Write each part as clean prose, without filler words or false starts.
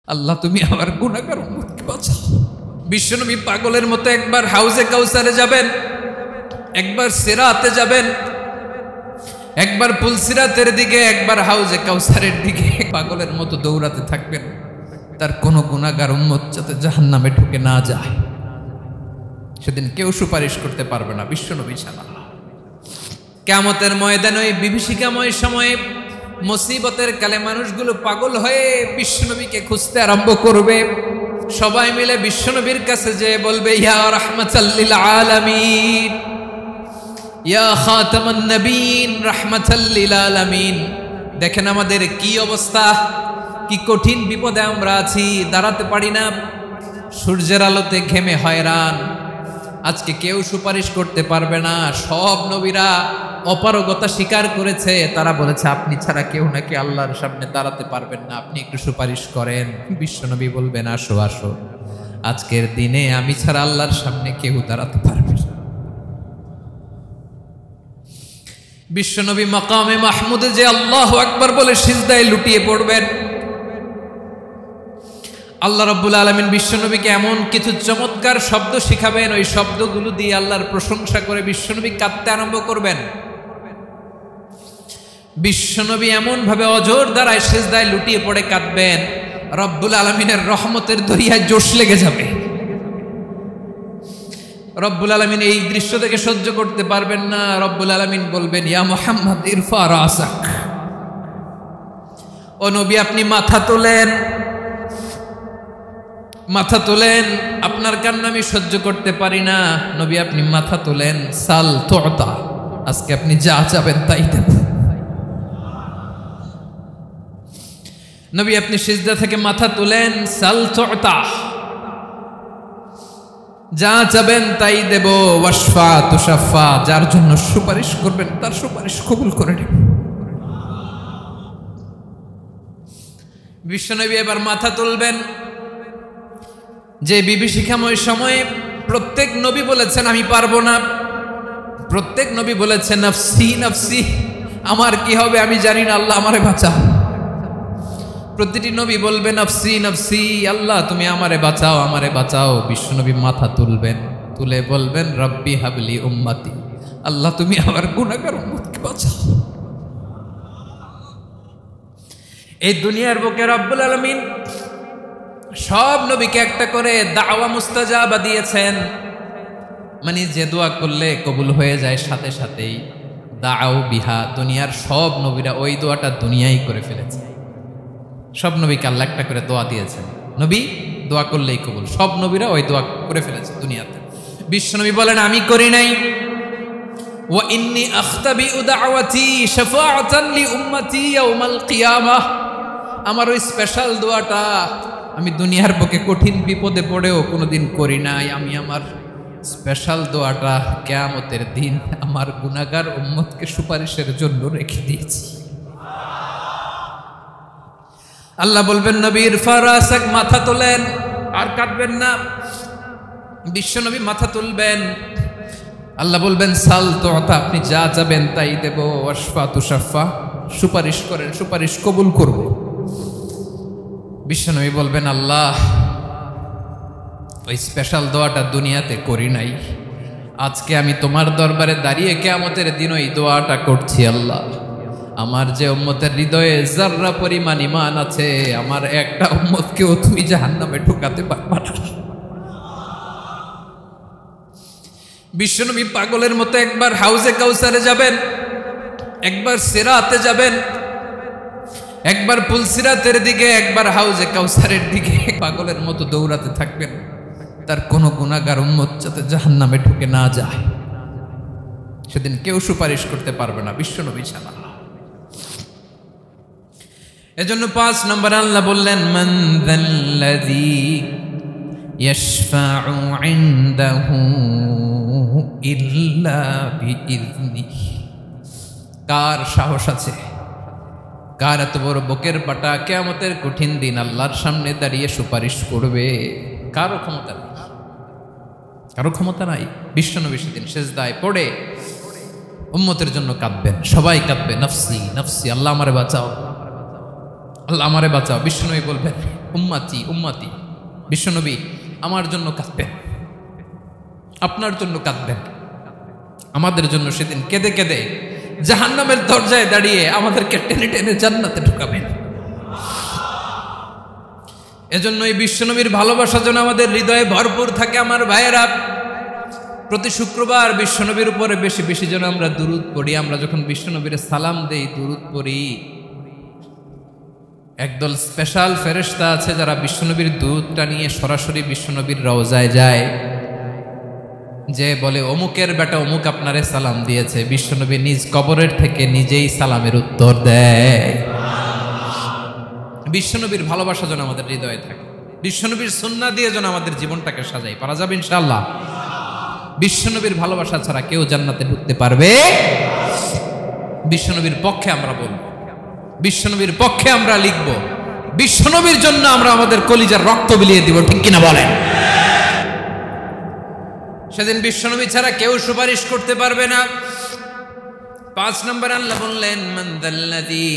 আল্লাহ তুমি আমার গুনাহগার উম্মতকে বাঁচাও। বিশ্বনবী পাগলের মতো একবার হাউজে কাউসারে যাবেন, একবার সিরাতে যাবেন, একবার পুলসিরাতের দিকে, একবার হাউজে কাউসারের দিকে পাগলের মতো দৌড়াতে থাকবেন। তার কোনো গুনাহগার উম্মত যাতে জাহান্নামে ঢুকে না যায়, সেদিন কেউ সুপারিশ করতে পারবে না বিশ্বনবী ছাড়া। কিয়ামতের ময়দানে ওই বিভীষিকাময় সময়ে মুসিবতের কালে মানুষগুলো পাগল হয়ে বিশ্বনবীকে খুঁজতে আরম্ভ করবে। সবাই মিলে বিশ্বনবীর কাছে যেয়ে বলবে, ইয়া রাহমাতাল লিল আলামিন, ইয়া খাতামান নবীন, রাহমাতাল লিল আলামিন। দেখেন আমাদের কি অবস্থা, কি কঠিন বিপদে আমরা আছি, দাঁড়াতে পারি না, সূর্যের আলোতে ঘেমে হয়রান। আজকে কেউ সুপারিশ করতে পারবে না। সব নবীরা অপারগতা স্বীকার করেছে, তারা বলেছে আপনি ছাড়া কেউ নাকি আল্লাহর সামনে দাঁড়াতে পারবেন না, আপনি একটু সুপারিশ করেন। বিশ্বনবী বলবেন, আসো আসো, আজকের দিনে আমি ছাড়া আল্লাহর সামনে কেউ দাঁড়াতে পারবে না। বিশ্বনবী মাকামে মাহমুদে যে আল্লাহু আকবার বলে সিজদায় লুটিয়ে পড়বেন, আল্লাহ রাব্বুল আলামিন বিশ্বনবীকে এমন কিছু চমৎকার শব্দ শিখাবেন, ওই শব্দগুলো দিয়ে আল্লাহর প্রশংসা করে বিশ্বনবী কাঁদতে আরম্ভ করবেন। বিশ্বনবী এমন ভাবে অজর দ্বারায় সিজদায় লুটিয়ে পড়ে কাঁদবেন, রব্বুল আলামিনের রহমতের দরিয়ায় জোশ লেগে যাবে। রব্বুল আলামিন এই দৃশ্য থেকে সহ্য করতে পারবেন না। রব্বুল আলামিন বলবেন, ইয়া মুহাম্মদ ইরফা রাসাক, ও নবী আপনি মাথা তোলেন, মাথা তোলেন, আপনার কান্না আমি সহ্য করতে পারি না। নবী আপনি মাথা তোলেন, সাল তুতা, আজকে আপনি যা চাবেন তাই দেব। নবী আপনি সিজদা থেকে মাথা তুলেন, সাল তুতা, যা চাবেন তাই দেব। ওয়াশফা তুশাফা, যার জন্য সুপারিশ করবেন তার সুপারিশ কবুল করে নেব। বিশ্বনবী এবার মাথা তুলবেন। যে বিভীষিকাময় সময়ে প্রত্যেক নবী বলেছেন আমি পারবো না, প্রত্যেক নবী বলেছেন নফসি নফসি, আমার কি হবে আমি জানি না, আল্লাহ আমারে বাঁচাও। প্রতিটি নবী বলবেন নফসি নফসি, আল্লাহ তুমি আমারে বাঁচাও, আমারে বাঁচাও। বিশ্বনবী মাথা তুলবেন, তুলে বলবেন রব্বি হাবলি উম্মতি, আল্লাহ তুমি আমার গুনাহগার উম্মতকে বাঁচাও। এই দুনিয়ার বুকে রব্বুল আলামিন সব নবীকে একটা করে দাওয়া মুস্তাজাবা দিয়েছেন, মানে যে দোয়া করলে কবুল হয়ে যায় সাথে সাথেই। দাও বিহা, দুনিয়ার সব নবীরা ওই দোয়াটা দুনিয়ায় করে ফেলেছে। সব নবীকে আল্লাহ একটা করে দোয়া দিয়েছেন, নবী দোয়া করলেই কবুল। সব নবীরা ওই দোয়া করে ফেলেছে দুনিয়াতে। বিশ্বনবী বলেন আমি করি নাই। ওয়া ইন্নী আখতাবিউ দাওয়াতি শাফাআতান লি উম্মতি ইয়াউমাল কিয়ামাহ, আমার ওই স্পেশাল দোয়াটা আমি দুনিয়ার বুকে কঠিন বিপদে পড়েও কোনোদিন করি নাই। আমি আমার স্পেশাল দোয়াটা কিয়ামতের দিন আমার গুনাহগার উম্মতকে সুপারিশের জন্য রেখে দিয়েছি। আল্লাহ বলবেন নবী ইরফা রাসাক, মাথা তোলেন, আর কাটবেন না। বিশ্বনবী মাথা তুলবেন, আল্লাহ বলবেন সাল তুতা, আপনি যা চাবেন তাই দেব। ওয়াশফা তুশাফা, সুপারিশ করেন, সুপারিশ কবুল করব। বিশ্বনবী বলবেন আল্লাহ ওই স্পেশাল দোয়াটা দুনিয়াতে করি নাই, আজকে আমি তোমার দরবারে দাঁড়িয়ে কিয়ামতের দিন ওই দোয়াটা করছি। আল্লাহ আমার যে উম্মতের হৃদয়ে যাররা পরিমাণ ঈমান আছে, আমার একটা উম্মতকেও তুমি জাহান্নামে ঢোকাতে পারবা না। বিশ্বনবী পাগলের মতো একবার হাউজে কাউসারে যাবেন, একবার সিরাতে যাবেন, একবার পুলসিরাতের দিকে, একবার হাউজে কাউসারের দিকে পাগলের মতো দৌড়াতে থাকবেন। তার কোনো গুনাহগার উম্মত যাতে জাহান্নামে ঢুকে না যায়, সেদিন কেউ সুপারিশ করতে পারবে না বিশ্বনবী ছাড়া। এজন্য 5 নম্বর আল্লাহ বললেন মান যাল্লাযী ইয়াশফাউ ইনদাহু ইল্লা বিইযনিহি, কার সাহস আছে, কার এত বড় বুকের পাটা কিয়ামতের কঠিন দিন আল্লাহর সামনে দাঁড়িয়ে সুপারিশ করবে? কারো ক্ষমতা নাই, কারো ক্ষমতা নাই। বিশ্বনবী সেদিন সিজদায় পড়ে উম্মতের জন্য কাঁদবেন, সবাই কাঁদবে নফসি নফসি, আল্লাহ আমারে বাঁচাও, আল্লাহ আমারে বাঁচাও। বিশ্বনবী বলবেন উম্মতি উম্মতি, বিশ্বনবী আমার জন্য কাঁদবেন, আপনার জন্য কাঁদবেন, আমাদের জন্য সেদিন কেঁদে কেঁদে জাহান্নামের দরজায় দাঁড়িয়ে আমাদেরকে টেনে টেনে জান্নাতে ঢুকাবেন। এজন্য এই বিশ্বনবীর ভালোবাসা যেন আমাদের হৃদয়ে ভরপুর থাকে। আমার ভাইয়েরা, প্রতি শুক্রবার বিশ্বনবীর উপরে বেশি বেশি যেন আমরা দুরূদ পড়ি। আমরা যখন বিশ্বনবীর সালাম দেই, দুরূদ পড়ি, একদল স্পেশাল ফেরেশতা আছে যারা বিশ্বনবীর দুরূদটা নিয়ে সরাসরি বিশ্বনবীর রওজায় যায়, যে বলে অমুকের বেটা অমুক আপনারে সালাম দিয়েছে। বিশ্বনবী নিজ কবরের থেকে নিজেই সালামের উত্তর দেয়। বিশ্বনবীর ভালোবাসা যেন আমাদের হৃদয়ে থাকে, বিশ্বনবীর সুন্নাহ দিয়ে যেন আমাদের জীবনটাকে সাজাই। পারা যাবে ইনশাআল্লাহ? বিশ্বনবীর ভালোবাসা ছাড়া কেউ জান্নাতে ঢুকতে পারবে? বিশ্বনবীর পক্ষে আমরা বলবো, বিশ্বনবীর পক্ষে আমরা লিখব, বিশ্বনবীর জন্য আমরা আমাদের কলিজার রক্ত বিলিয়ে দিব, ঠিক কিনা বলেন? সেদিন বিশ্বনবী ছাড়া কেউ সুপারিশ করতে পারবে না। 5 নম্বর আল্লাহ বললেন, মান যাল্লাযী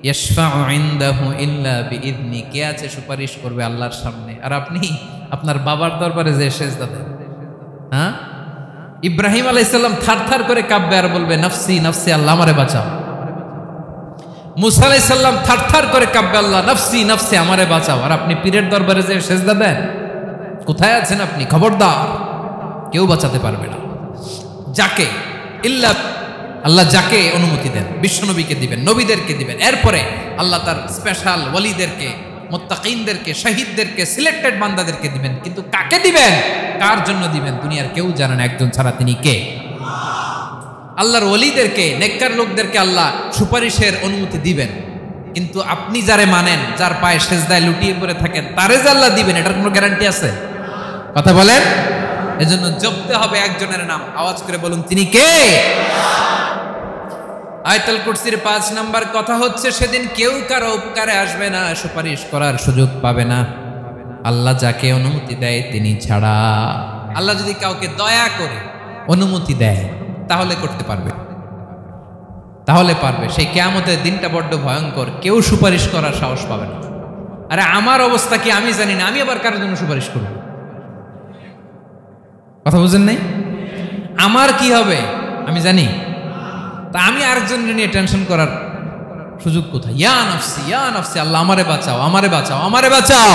ইয়াশফাউ ইনদাহু ইল্লা বিইذনি, কে আছে সুপারিশ করবে আল্লাহর সামনে? আর আপনি আপনার বাবার দরবারে যে সেজদা দেন, হ্যাঁ, ইব্রাহিম আলাইহিস সালাম থারথার করে কাঁপবে আর বলবে নাফসি নাফসি, আল্লাহ আমারে বাঁচাও। মুসা আলাইহিস সালাম থারথার করে কাঁপবে, আল্লাহ নাফসি নাফসি, আমারে বাঁচাও। আর আপনি পীরের দরবারে যে সেজদা দেন, কোথায় আছেন আপনি? খবরদার, কেউ বাঁচাতে পারবে না। যাকে ইল্লা আল্লাহ যাকে অনুমতি দেন, বিশ্বনবীকে দিবেন, নবীদেরকে দিবেন, এরপরে আল্লাহ তার স্পেশাল ওয়ালিদেরকে, মুত্তাকিনদেরকে, শহীদদেরকে, সিলেক্টেড বান্দাদেরকে দিবেন। কিন্তু কাকে দিবেন, কার জন্য দিবেন, দুনিয়ার কেউ জানে না, একজন ছাড়া, তিনি কে? আল্লাহর ওয়ালিদেরকে, নেককার লোকদেরকে আল্লাহ সুপারিশের অনুমতি দিবেন। কিন্তু আপনি যারে মানেন, যার পায়ে সেজদায় লুটিয়ে পড়ে থাকেন, তারে যে আল্লাহ দিবেন, এটার কোনো গ্যারান্টি আছে? কথা বলেন। এজন্য জপতে হবে একজনের নাম, আওয়াজ করে বলুন, তিনি কে? আয়াতুল কুরসির 5 নাম্বার কথা হচ্ছে, সেদিন কেউ কারো উপকারে আসবে না, সুপারিশ করার সুযোগ পাবে না, আল্লাহ যাকে অনুমতি দেয় তিনি ছাড়া। আল্লাহ যদি কাউকে দয়া করে অনুমতি দেয় তাহলে করতে পারবে, তাহলে পারবে। সেই কিয়ামতের দিনটা বড্ড ভয়ঙ্কর, কেউ সুপারিশ করার সাহস পাবে না। আরে আমার অবস্থা কি আমি জানি না, আমি আবার কারোর জন্য সুপারিশ করব? কথা বুঝেন নাই? আমার কি হবে আমি জানি, তা আমি আরেকজনের নিয়ে টেনশন করার সুযোগ কোথায়? ইয়া নাফসি ইয়া নাফসি, আল্লাহ আমারে বাঁচাও, আমারে বাঁচাও, আমারে বাঁচাও।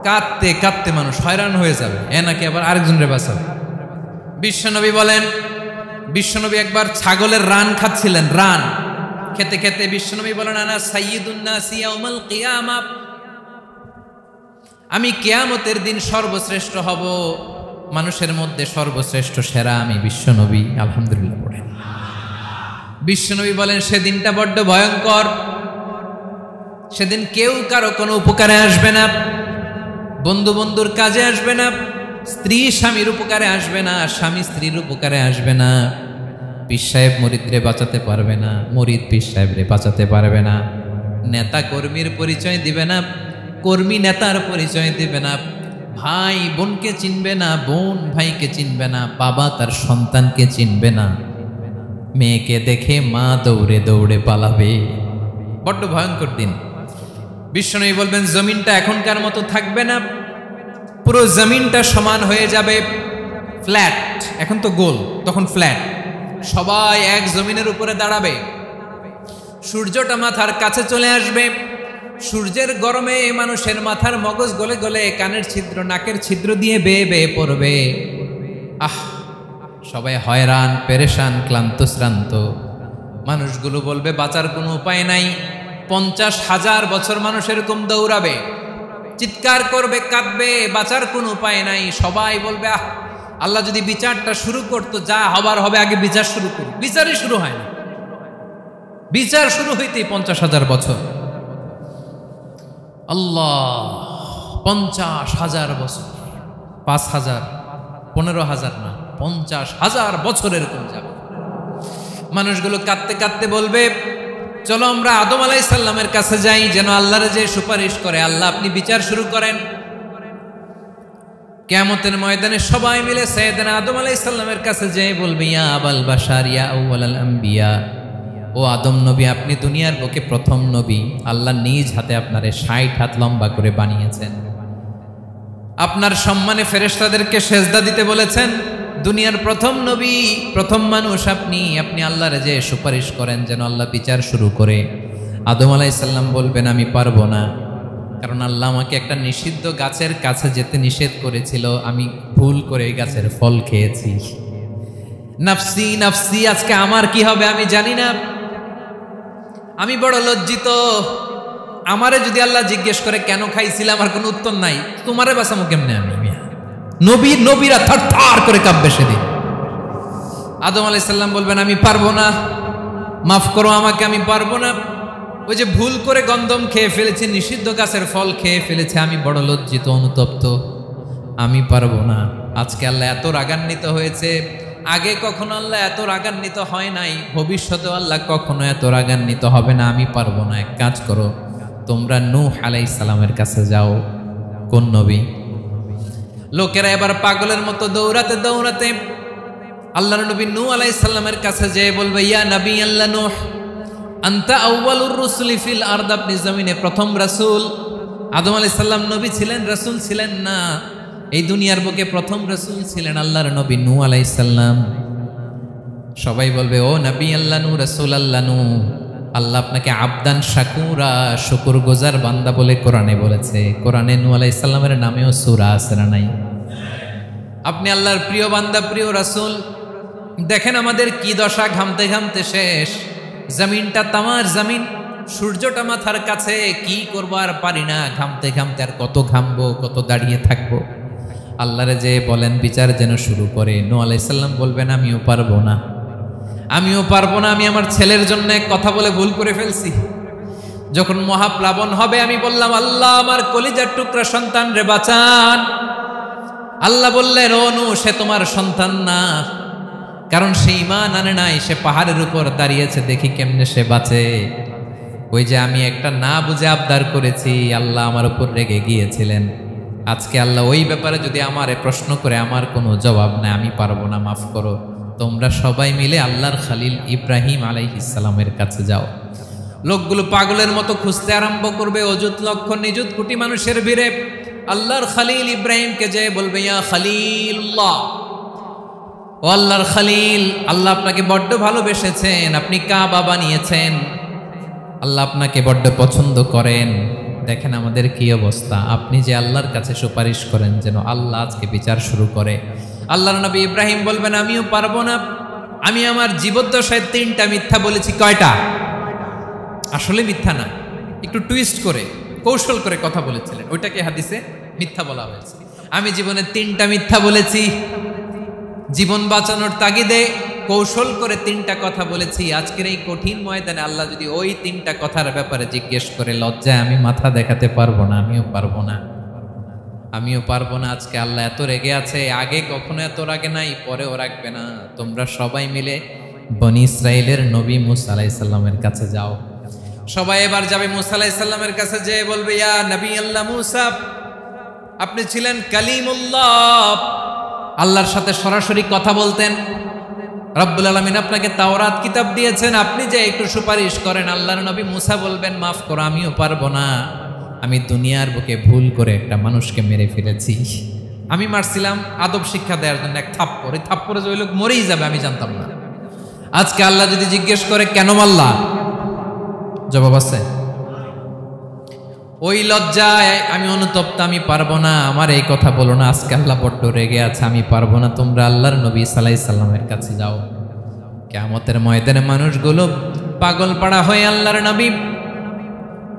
কাঁদতে কাঁদতে মানুষ হয়রান হয়ে যাবে, এ নাকি আবার আরেকজনের বাঁচাবে। বিশ্বনবী বলেন, বিশ্বনবী একবার ছাগলের রান খাচ্ছিলেন, রান খেতে খেতে বিশ্বনবী বলেন, আনা সাইয়্যিদুন নাসি ইয়াউমাল কিয়ামা, আমি কিয়ামতের দিন সর্বশ্রেষ্ঠ হব, মানুষের মধ্যে সর্বশ্রেষ্ঠ সেরা আমি বিশ্বনবী। আলহামদুলিল্লাহ পড়েন। বিশ্বনবী বলেন, সেদিনটা বড্ড ভয়ঙ্কর, সেদিন কেউ কারো কোনো উপকারে আসবে না, বন্ধু বন্ধুর কাজে আসবে না, স্ত্রী স্বামীর উপকারে আসবে না, স্বামী স্ত্রীর উপকারে আসবে না, পীর সাহেব মুরিদরে বাঁচাতে পারবে না, মুরিদ পীর সাহেবরে বাঁচাতে পারবে না, নেতা কর্মীর পরিচয় দিবে না, কর্মী নেতার পরিচয় দিবে না, ভাই বোনকে চিনবে না, বোন ভাইকে চিনবে না, বাবা তার সন্তানকে চিনবে না, মেয়েকে দেখে মা দৌড়ে দৌড়ে পালাবে। বড্ড ভয়ঙ্কর দিন। বিশ্বনবী বলবেন, জমিনটা এখনকার মতো থাকবে না, পুরো জমিনটা সমান হয়ে যাবে, ফ্ল্যাট। এখন তো গোল, তখন ফ্ল্যাট। সবাই এক জমিনের উপরে দাঁড়াবে, সূর্যটা মাথার কাছে চলে আসবে, সূর্যের গরমে মানুষের মাথার মগজ গলে গলে কানের ছিদ্র, নাকের ছিদ্র দিয়ে বেয়ে বেয়ে পড়বে। আহ, সবাই হয়রান, পেরেশান, ক্লান্ত শ্রান্ত। মানুষগুলো বলবে বাঁচার কোনো উপায় নাই। 50,000 বছর মানুষ এরকম দৌড়াবে, চিৎকার করবে, কাঁদবে, বাঁচার কোনো উপায় নাই। সবাই বলবে, আহ, আল্লাহ যদি বিচারটা শুরু করতো, যা হবার হবে, আগে বিচার শুরু করুন। বিচারই শুরু হয় না, বিচার শুরু হইতেই 50,000 বছর। আল্লাহ, 50,000 বছর, 5,000, 15,000 না, 50,000 বছর এরকম যাবে। মানুষগুলো কাঁদতে কাঁদতে বলবে, চলো আমরা আদম আলাইহিস সালামের কাছে যাই, যেন আল্লাহর যে সুপারিশ করে, আল্লাহ আপনি বিচার শুরু করেন। কিয়ামতের ময়দানে সবাই মিলে সাইয়েদনা আদম আলাইহিস সালামের কাছে যেয়ে বলবে, ইয়া আবাল বাশার ইয়া আউওয়ালাল আম্বিয়া, ও আদম নবী, আপনি দুনিয়ার বুকে প্রথম নবী। আল্লাহ নিজ হাতে আপনারে 60 হাত লম্বা করে বানিয়েছেন। আপনার সম্মানে ফেরেশতাদেরকে সেজদা দিতে বলেছেন। দুনিয়ার প্রথম নবী, প্রথম মানুষ আপনি। আপনি আল্লাহরে যে সুপারিশ করেন যেন আল্লাহ বিচার শুরু করে। আদম আলাইহিস সালাম বলবেন আমি পারবো না, কারণ আল্লাহ আমাকে একটা নিষিদ্ধ গাছের কাছে যেতে নিষেধ করেছিল, আমি ভুল করে এই গাছের ফল খেয়েছি। নাফসি নাফসি, আজকে আমার কি হবে আমি জানি না, আমি বড় লজ্জিত। আমারে যদি আল্লাহ জিজ্ঞেস করে কেন খাইছিলাম, আমার কোনো উত্তর নাই, তোমারে বাঁচামো কেমনে আমি? নবীরা থার থার করে কাঁপবে সেদিন। আদম আলাইহিস সালাম বলবেন আমি পারবো না, মাফ করো আমাকে, আমি পারবো না। ওই যে ভুল করে গন্ধম খেয়ে ফেলেছি, নিষিদ্ধ গাছের ফল খেয়ে ফেলেছে, আমি বড় লজ্জিত, অনুতপ্ত, আমি পারবো না। আজকে আল্লাহ এত রাগান্বিত হয়েছে, আগে কখনো আল্লাহ এত রাগান্বিত হয় নাই, ভবিষ্যতে আল্লাহ কখনো এত রাগান্বিত হবে না। আমি পারবো না। এক কাজ করো, তোমরা নূহ আলাইহিস সালামের কাছে যাও। কোন নবী? লোকেরা এবার পাগলের মতো দৌড়াতে দৌড়াতে আল্লাহর নবী নূহ আলাইহিস সালামের কাছে যেয়ে বলবে, ইয়া নবী আল্লাহ নূহ, আনতা আউয়ালুর রুসুলি ফিল আরদ, আপনি জমিনে প্রথম রাসূল। আদম আলাইহিস সালাম নবী ছিলেন, রাসূল ছিলেন না। এই দুনিয়ার বুকে প্রথম রাসূল ছিলেন আল্লাহর নবী নূহ আলাইহিস সালাম। সবাই বলবে ও নবী আল্লাহ নূহ, রাসূল আল্লাহ নূহ, আল্লাহ আপনাকে আবদান শাকুরা, শুকরগুজার বান্দা বলে কোরআনে বলেছে। কোরআনে নূহ আলাইহিস সালামের নামেও সূরা আছে না নাই? আপনি আল্লাহর প্রিয় বান্দা, প্রিয় রাসূল। দেখেন আমাদের কি দশা, ঘামতে ঘামতে শেষ। জমিনটা তামার জমিন, সূর্যটা মাথার কাছে, কি করবো আর পারি না, ঘামতে ঘামতে আর কত ঘামবো, কত দাঁড়িয়ে থাকবো। আল্লাহরে যে বলেন বিচার যেন শুরু করে। নূহ আলাইহিস সালাম বলবেন আমিও পারবো না, আমিও পারবো না। আমি আমার ছেলের জন্য কথা বলে ভুল করে ফেলছি। যখন মহাপ্লাবন হবে আমি বললাম আল্লাহ আমার কলিজার টুকরা সন্তান রে বাঁচান। আল্লাহ বললেন ও নূহ, সে তোমার সন্তান না, কারণ সে ঈমান আনে নাই, সে পাহাড়ের উপর দাঁড়িয়েছে, দেখি কেমনে সে বাঁচে। ওই যে আমি একটা না বুঝে আবদার করেছি, আল্লাহ আমার উপর রেগে গিয়েছিলেন। আজকে আল্লাহ ওই ব্যাপারে যদি আমারে প্রশ্ন করে, আমার কোনো জবাব নাই, আমি পারবো না, মাফ করো। তোমরা সবাই মিলে আল্লাহর খালিল ইব্রাহিম আলাইহিস সালামের কাছে যাও। লোকগুলো পাগলের মতো খুঁজতে আরম্ভ করবে, অযুত লক্ষ নিযুত কোটি মানুষের ভিড়ে আল্লাহর খালিল ইব্রাহিমকে যে বলবে ইয়া খালিলুল্লাহ, ও আল্লাহর খালিল, আল্লাহ আপনাকে বড্ড ভালোবেসেছেন, আপনি কাবা বানিয়েছেন, আল্লাহ আপনাকে বড্ড পছন্দ করেন। দেখেন আমাদের কি অবস্থা। আপনি যে আল্লাহর কাছে সুপারিশ করেন যেন আল্লাহ আজকে বিচার শুরু করে। আল্লাহর নবী ইব্রাহিম বলবেন আমিও পারবো না, আমি আমার জীবদ্দশায় 3টা মিথ্যা বলেছি। কয়টা? আসলে মিথ্যা না, একটু টুইস্ট করে কৌশল করে কথা বলেছিলেন, ওইটাকে হাদিসে মিথ্যা বলা হয়েছে। আমি জীবনে 3টা মিথ্যা বলেছি, জীবন বাঁচানোর তাগিদে কৌশল করে 3টা কথা বলেছি। আজকের এই কঠিন ময়দানে আল্লাহ যদি ওই 3টা কথার ব্যাপারে জিজ্ঞেস করে, লজ্জায় আমি মাথা দেখাতে পারবো না, আমিও পারবো না, আমিও পারবো না। আজকে আল্লাহ এত রেগে আছে, আগে কখনো এত রাগে নাই, পরেও রাখবে না। তোমরা সবাই মিলে বনি ইসরাইলের নবী মূসা আলাইহিস সালামের কাছে যাও। সবাই এবার যাবে মূসা আলাইহিস সালামের কাছে, যে বলবে ইয়া নবী আল্লাহ মূসা, আপনি ছিলেন কালিমুল্লাহ, আল্লাহর সাথে সরাসরি কথা বলতেন। রব্বুল আলামিন আপনাকে তাওরাত কিতাব দিয়েছেন, আপনি যে একটু সুপারিশ করেন। আল্লাহর নবী মূসা বলবেন মাফ করো, আমিও পারবো না, আমি দুনিয়ার বুকে ভুল করে একটা মানুষকে মেরে ফেলেছি। আমি মারছিলাম আদব শিক্ষা দেওয়ার জন্য এক থাপ্পড়, এই থাপ্পড়ে যে ওই লোক মরেই যাবে আমি জানতাম না। আজকে আল্লাহ যদি জিজ্ঞেস করে কেন মারলা, জবাব আছে? ওই লজ্জায় আমি অনুতপ্ত, আমি পারবো না, আমার এই কথা বলো না। আজকে আল্লাহ বড্ড রেগে আছে, আমি পারবো না। তোমরা আল্লাহর নবী ঈসা আলাইহিস সালামের কাছে যাও। কিয়ামতের ময়দানে মানুষগুলো পাগল পাড়া হয়ে আল্লাহর নবী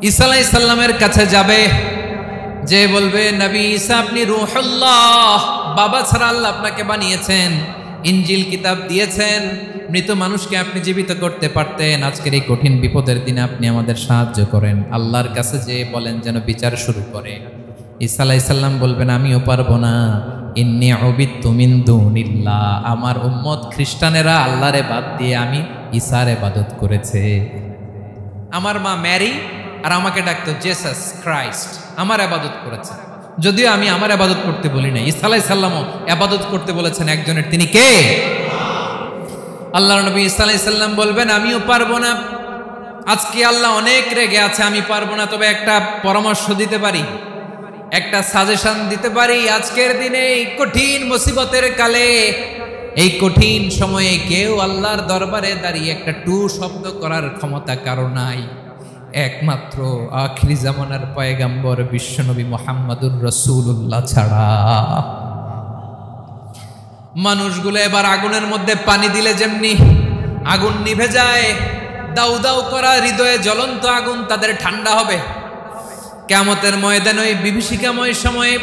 ঈসা আলাইহিস সালামের কাছে যাবে, যে বলবে নবী ঈসা আপনি রূহুল্লাহ, বাবা ছাড়া আল্লাহ আপনাকে বানিয়েছেন, ইনজিল কিতাব দিয়েছেন, মৃত মানুষকে আপনি জীবিত করতে পারতেন। আজকের এই কঠিন বিপদের দিনে আপনি আমাদের সাহায্য করেন। আল্লাহর কাছে যে বলেন যেন বিচার শুরু করে। ঈসা আলাইহিস সালাম বলবেন আমিও পারবো না, ইন্নী উবিদতু মিন দুনিল্লাহ, আমার উম্মত খ্রিস্টানেরা আল্লাহরে বাদ দিয়ে আমি ঈসার ইবাদত করেছে। আমার মা ম্যারি আর আমাকে ডাকতো জেসাস ক্রাইস্ট, আমার ইবাদত করেছে, যদিও আমি আমার ইবাদত করতে বলি না। ঈসা আলাইহিস সালামও ইবাদত করতে বলেছেন একজনের, তিনি কে? আল্লাহর নবী ঈসা আলাইহিস সালাম বলবেন আমিও পারবো না, আজকে আল্লাহ অনেক রেগে আছে, আমি পারবো না, তবে একটা পরামর্শ দিতে পারি, একটা সাজেশন দিতে পারি। আজকের দিনে এই কঠিন মুসিবতের কালে, এই কঠিন সময়ে কেউ আল্লাহর দরবারে দাঁড়িয়ে একটা টু শব্দ করার ক্ষমতা কারো নাই, একমাত্র আখিরি জামানার পয়গাম্বর বিশ্বনবী মুহাম্মদুর রাসূলুল্লাহ ছাড়া। মানুষগুলো এবার আগুনের মধ্যে পানি দিলে যেমনি আগুন নিভে যায়, দাউ দাউ করা হৃদয়ে জ্বলন্ত আগুন তাদের ঠান্ডা হবে। কিয়ামতের ময়দানে ওই বিভীষিকাময় সময়ে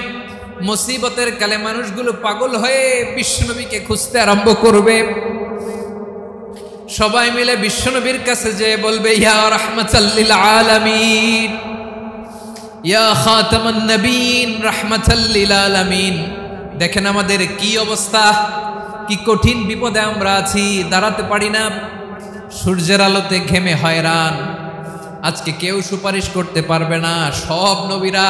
মুসিবতের কালে মানুষগুলো পাগল হয়ে বিশ্বনবীকে খুঁজতে আরম্ভ করবে। সবাই মিলে বিশ্বনবীর কাছে যেয়ে বলবে ইয়া রাহমাতাল লিল আলামিন, ইয়া খাতামান নবীন, রাহমাতাল লিল আলামিন। দেখেন আমাদের কি অবস্থা, কি কঠিন বিপদে আমরা আছি, দাঁড়াতে পারি না, সূর্যের আলোতে ঘেমে হয়রান। আজকে কেউ সুপারিশ করতে পারবে না, সব নবীরা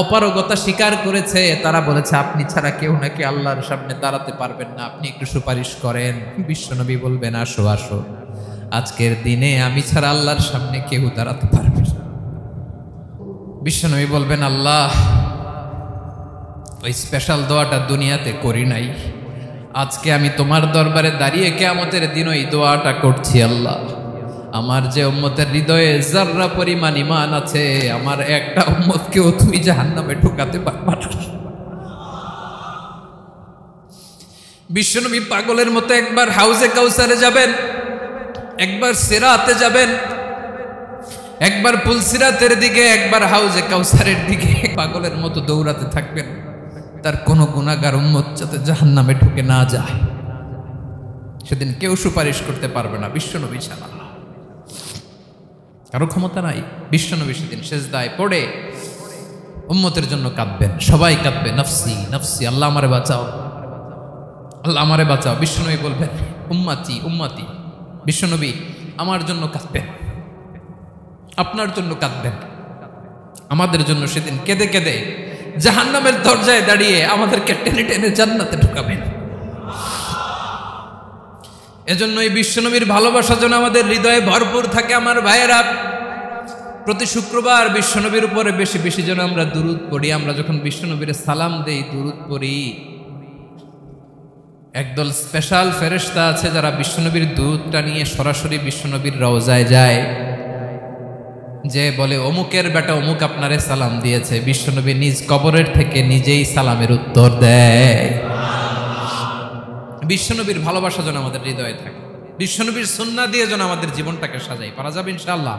অপারগতা স্বীকার করেছে, তারা বলেছে আপনি ছাড়া কেউ নাকি আল্লাহর সামনে দাঁড়াতে পারবেন না, আপনি একটু সুপারিশ করেন। বিশ্বনবী বলবেন আসো আসো, আজকের দিনে আমি ছাড়া আল্লাহর সামনে কেউ দাঁড়াতে পারবে না। বিশ্বনবী বলবেন আল্লাহ, ওই স্পেশাল দোয়াটা দুনিয়াতে করি নাই, আজকে আমি তোমার দরবারে দাঁড়িয়ে কিয়ামতের দিন ওই দোয়াটা করছি। আল্লাহ, আমার যে উম্মতের হৃদয়ে যাররা পরিমাণ ঈমান আছে, আমার একটা উম্মতকেও তুমি জাহান্নামে ঢোকাতে পারবা না। বিশ্বনবী পাগলের মতো একবার হাউজে কাউসারে যাবেন, একবার সিরাতে যাবেন, একবার পুলসিরাতের দিকে, একবার হাউজে কাউসারের দিকে পাগলের মতো দৌড়াতে থাকবেন, তার কোনো গুনাহগার উম্মত যাতে জাহান্নামে ঢুকে না যায়। সেদিন কেউ সুপারিশ করতে পারবে না বিশ্বনবী ছাড়া, কারো ক্ষমতা নাই। বিশ্বনবী সেদিন সিজদায় পড়ে উম্মতের জন্য কাঁদবেন, সবাই কাঁদবে নফসি নফসি, আল্লাহ আমারে বাঁচাও, আল্লাহ আমারে বাঁচাও। বিশ্বনবী বলবেন উম্মতি উম্মতি। বিশ্বনবী আমার জন্য কাঁদবেন, আপনার জন্য কাঁদবেন, আমাদের জন্য সেদিন কেঁদে কেঁদে জাহান্নামের দরজায় দাঁড়িয়ে আমাদেরকে টেনে টেনে জান্নাতে ঢুকাবেন। এজন্য এই বিশ্বনবীর ভালোবাসা যেন আমাদের হৃদয়ে ভরপুর থাকে। আমার ভাইয়েরা, প্রতি শুক্রবার বিশ্বনবীর উপরে বেশি বেশি যেন আমরা দুরূদ পড়ি। আমরা যখন বিশ্বনবীর সালাম দেই, দুরূদ পড়ি, একদল স্পেশাল ফেরেশতা আছে যারা বিশ্বনবীর দুরূদটা নিয়ে সরাসরি বিশ্বনবীর রওজায় যায়, যে বলে অমুকের বেটা অমুক আপনারে সালাম দিয়েছে। বিশ্বনবী নিজ কবরের থেকে নিজেই সালামের উত্তর দেয়। বিশ্বনবীর ভালোবাসা যেন আমাদের হৃদয়ে থাকে, বিশ্বনবীর সুন্নাহ দিয়ে যেন আমাদের জীবনটাকে সাজাই। পারা যাবে ইনশাআল্লাহ।